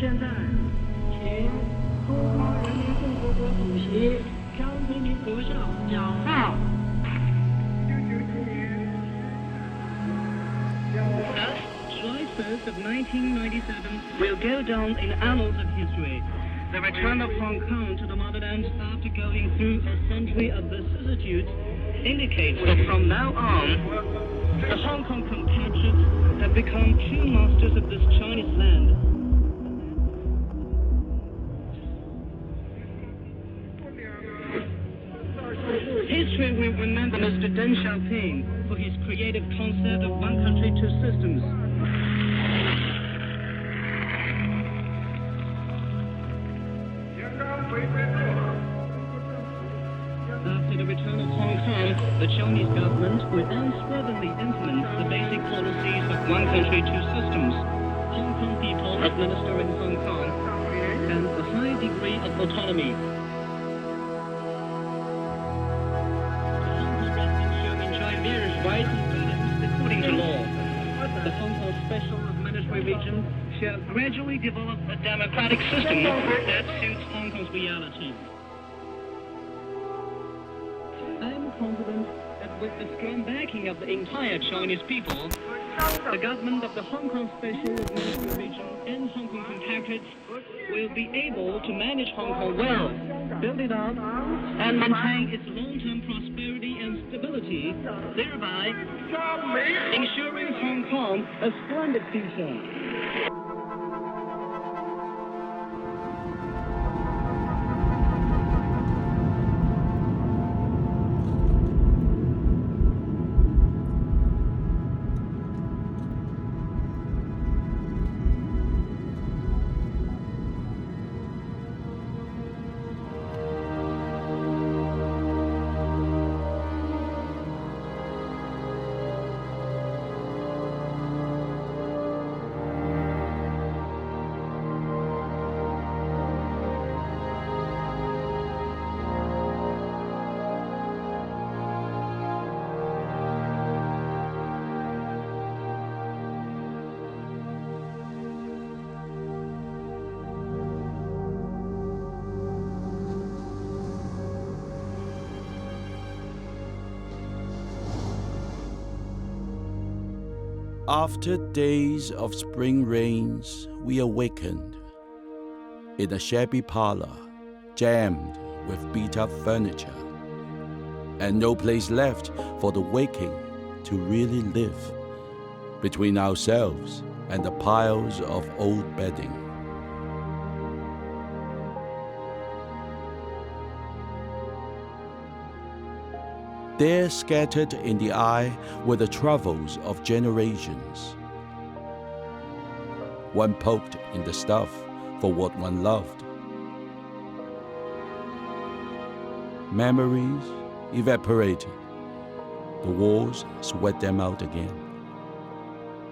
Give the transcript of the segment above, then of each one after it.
现在，请中华人民共和国主席江泽民国上讲话。Thus, July 1st of 1997 will go down in annals of history. The return of Hong Kong to the motherland after going through a century of vicissitudes indicates that from now on, the Hong Kong compatriots have become true masters of this Chinese land. History will remember Mr. Deng Xiaoping for his creative concept of one country, two systems. After the return of Hong Kong, the Chinese government will unswervingly implement the basic policies of one country, two systems. Hong Kong people administering Hong Kong and a high degree of autonomy. Rights and freedoms according to law. The Hong Kong Special Administrative Region shall gradually develop a democratic system that suits Hong Kong's reality. I am confident that with the strong backing of the entire Chinese people, the government of the Hong Kong Special Administrative Region and Hong Kong compatriots will be able to manage Hong Kong well, build it up, and maintain its long-term prosperity and stability, thereby ensuring Hong Kong a splendid future. After days of spring rains, we awakened in a shabby parlor, jammed with beat-up furniture, and no place left for the waking to really live between ourselves and the piles of old bedding. There scattered in the eye were the troubles of generations. One poked in the stuff for what one loved. Memories evaporated. The walls sweat them out again.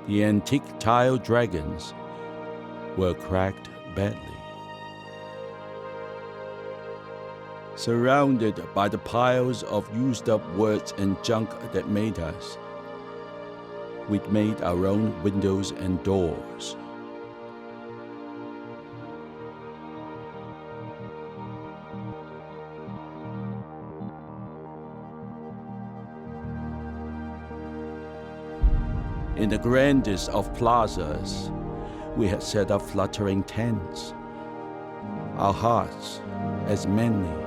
The antique tile dragons were cracked badly. Surrounded by the piles of used-up words and junk that made us, we'd made our own windows and doors. In the grandest of plazas, we had set up fluttering tents. Our hearts as manly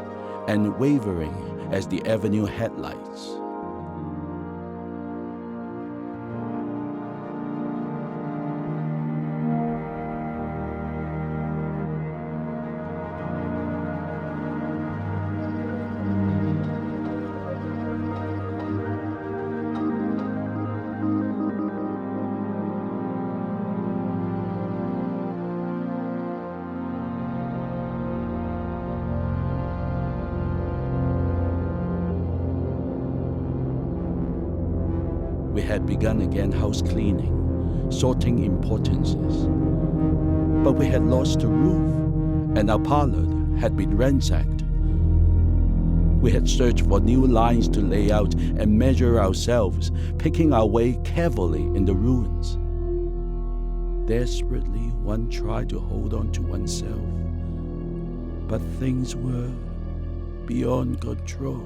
and wavering as the avenue headlights. We had begun again house cleaning, sorting importances. But we had lost the roof, and our parlor had been ransacked. We had searched for new lines to lay out and measure ourselves, picking our way carefully in the ruins. Desperately one tried to hold on to oneself, but things were beyond control.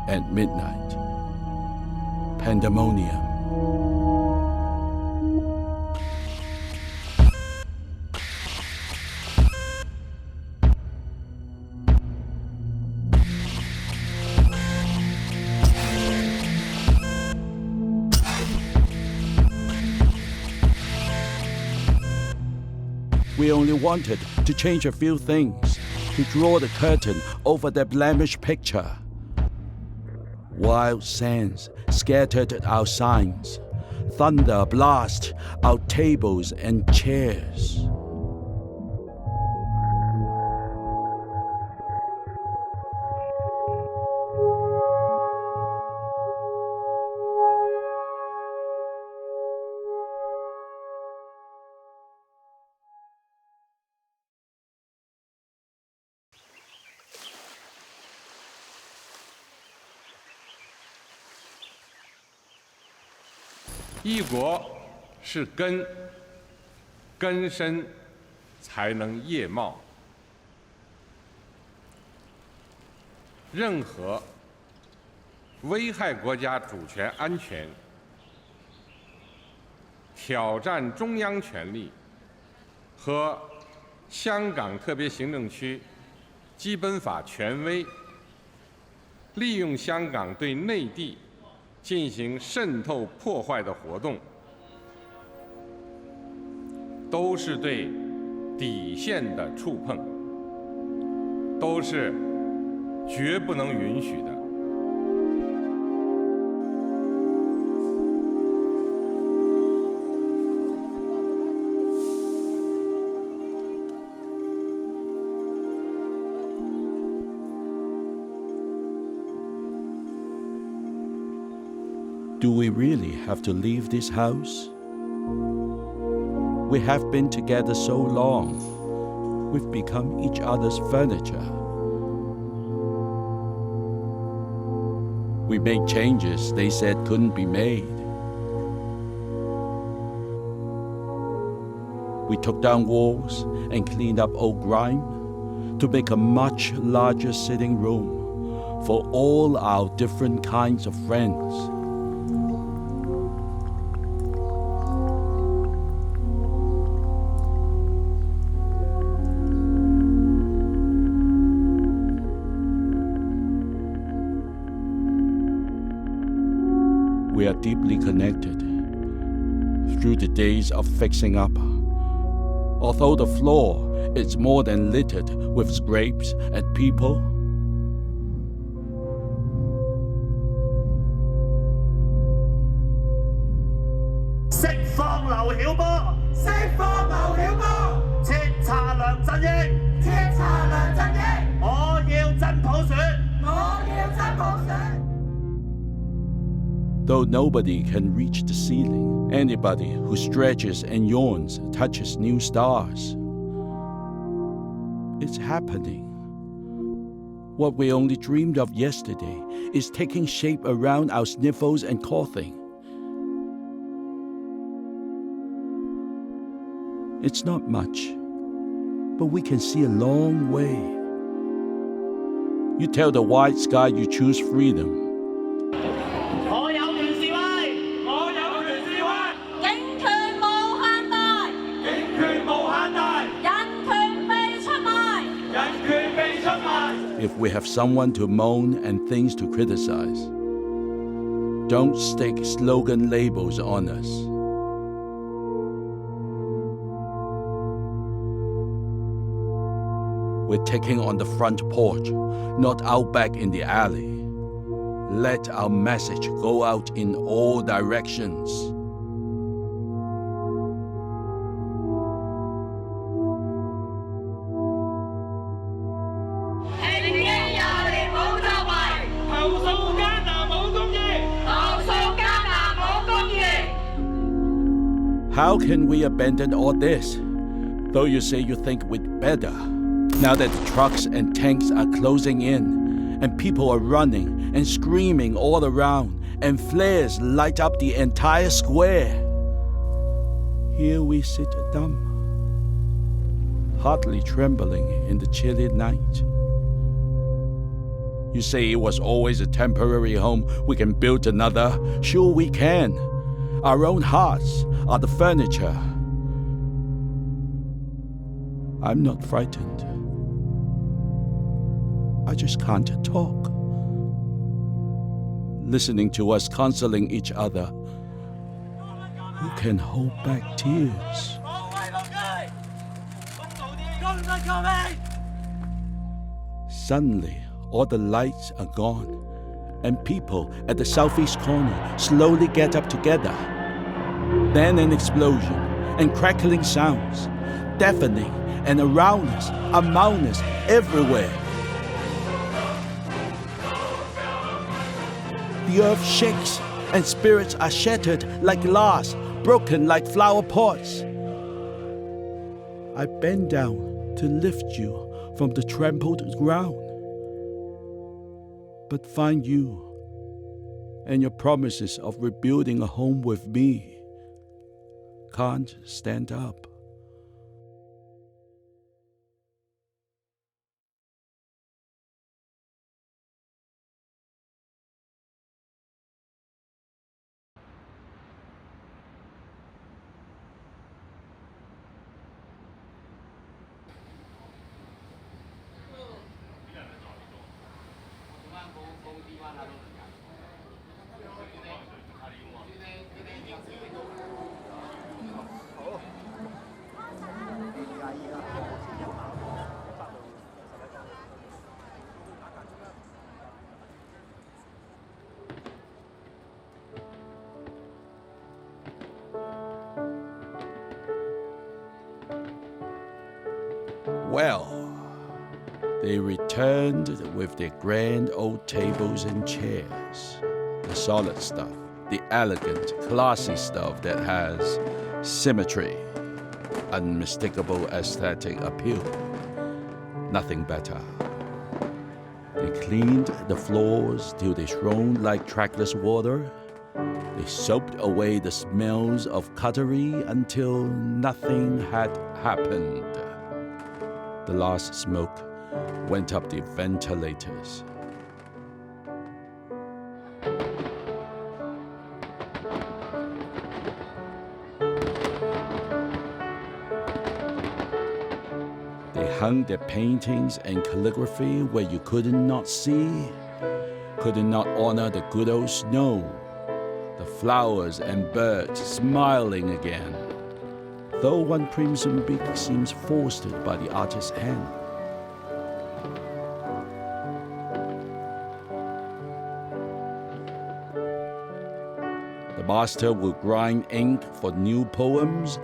At midnight, pandemonium. We only wanted to change a few things, to draw the curtain over the blemished picture. Wild sands scattered our signs. Thunder blast our tables and chairs.一国是根，根深才能叶茂。任何危害国家主权安全、挑战中央权力和香港特别行政区基本法权威，利用香港对内地进行渗透破坏的活动，都是对底线的触碰，都是绝不能允许的。Do we really have to leave this house? We have been together so long, we've become each other's furniture. We made changes they said couldn't be made. We took down walls and cleaned up old grime to make a much larger sitting room for all our different kinds of friends. We are deeply connected through the days of fixing up. Although the floor is more than littered with scrapes and people,釋放劉曉波，釋放劉曉波，徹查梁振英，徹查梁振英，我要真普選，我要真普選。though nobody can reach the ceiling, anybody who stretches and yawns touches new stars. It's happening. What we only dreamed of yesterday is taking shape around our sniffles and coughing. It's not much, but we can see a long way. You tell the wide sky you choose freedom. 我有權示威，我有權示威，警權無限大，警權無限大，人權被出賣，人權被出賣。 If we have someone to moan and things to criticize, don't stick slogan labels on us. We're taking on the front porch, not out back in the alley. Let our message go out in all directions. How can we abandon all this? Though you say you think we'd better. Now that the trucks and tanks are closing in, and people are running and screaming all around, and flares light up the entire square. Here we sit dumb, hardly trembling in the chilly night. You say it was always a temporary home, we can build another. Sure we can. Our own hearts are the furniture. I'm not frightened. I just can't talk. Listening to us consoling each other, who can hold back tears? Suddenly, all the lights are gone, and people at the southeast corner slowly get up together. Then an explosion and crackling sounds, deafening, and around us are mountains everywhere. The earth shakes, and spirits are shattered like glass, broken like flower pots. I bend down to lift you from the trampled ground, but find you and your promises of rebuilding a home with me can't stand up. Well, they returned with their grand old tables and chairs, the solid stuff, the elegant, classy stuff that has symmetry, unmistakable aesthetic appeal. Nothing better. They cleaned the floors till they shone like trackless water. They soaked away the smells of cutlery until nothing had happened. The last smoke went up the ventilators. They hung their paintings and calligraphy where you could not see, could not honor the good old snow, the flowers and birds smiling again, though one crimson beak seems forced by the artist's hand. The master will grind ink for new poems.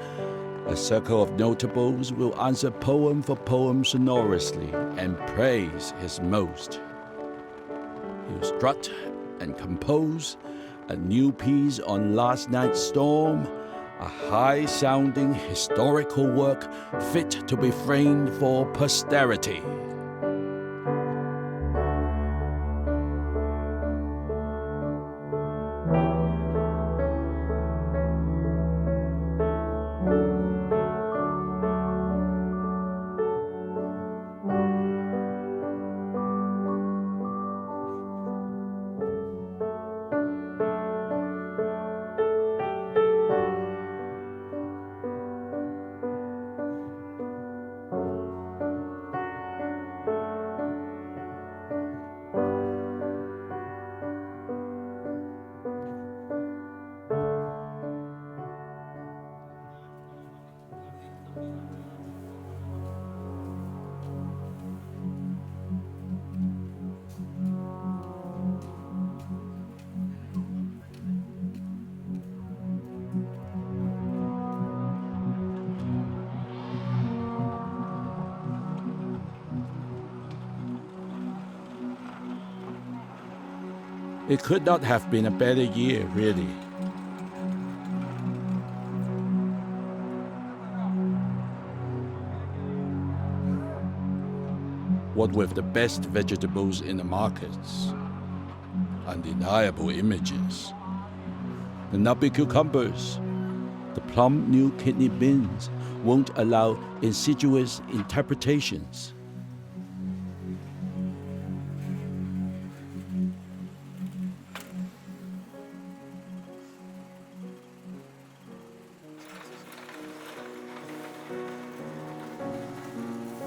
A circle of notables will answer poem for poem sonorously and praise his most. He'll strut and compose a new piece on last night's storm, a high-sounding historical work fit to be framed for posterity. It could not have been a better year, really. What with the best vegetables in the markets, undeniable images. The nubby cucumbers, the plump new kidney beans won't allow insidious interpretations.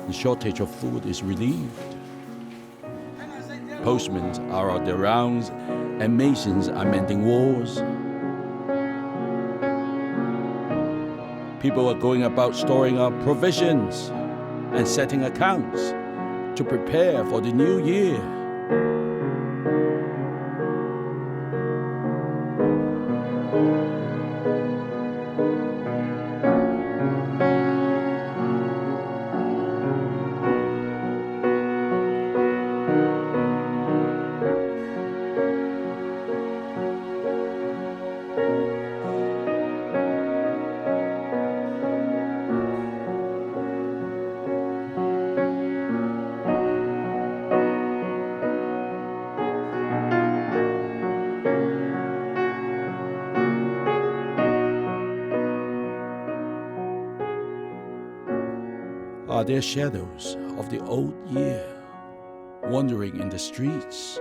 The shortage of food is relieved. Postmen are on their rounds and masons are mending walls. People are going about storing up provisions and setting accounts to prepare for the new year. Are there shadows of the old year wandering in the streets?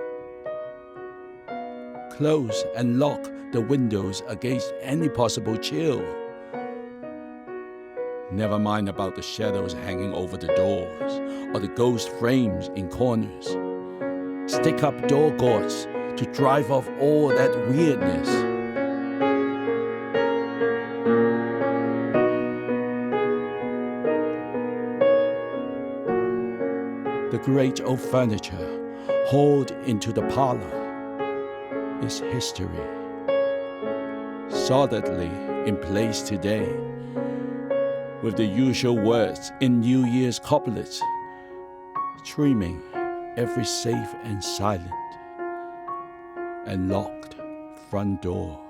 Close and lock the windows against any possible chill. Never mind about the shadows hanging over the doors or the ghost frames in corners. Stick up door gourds to drive off all that weirdness. The great old furniture hauled into the parlor is history, solidly in place today, with the usual words in New Year's couplets, trimming every safe and silent and locked front door.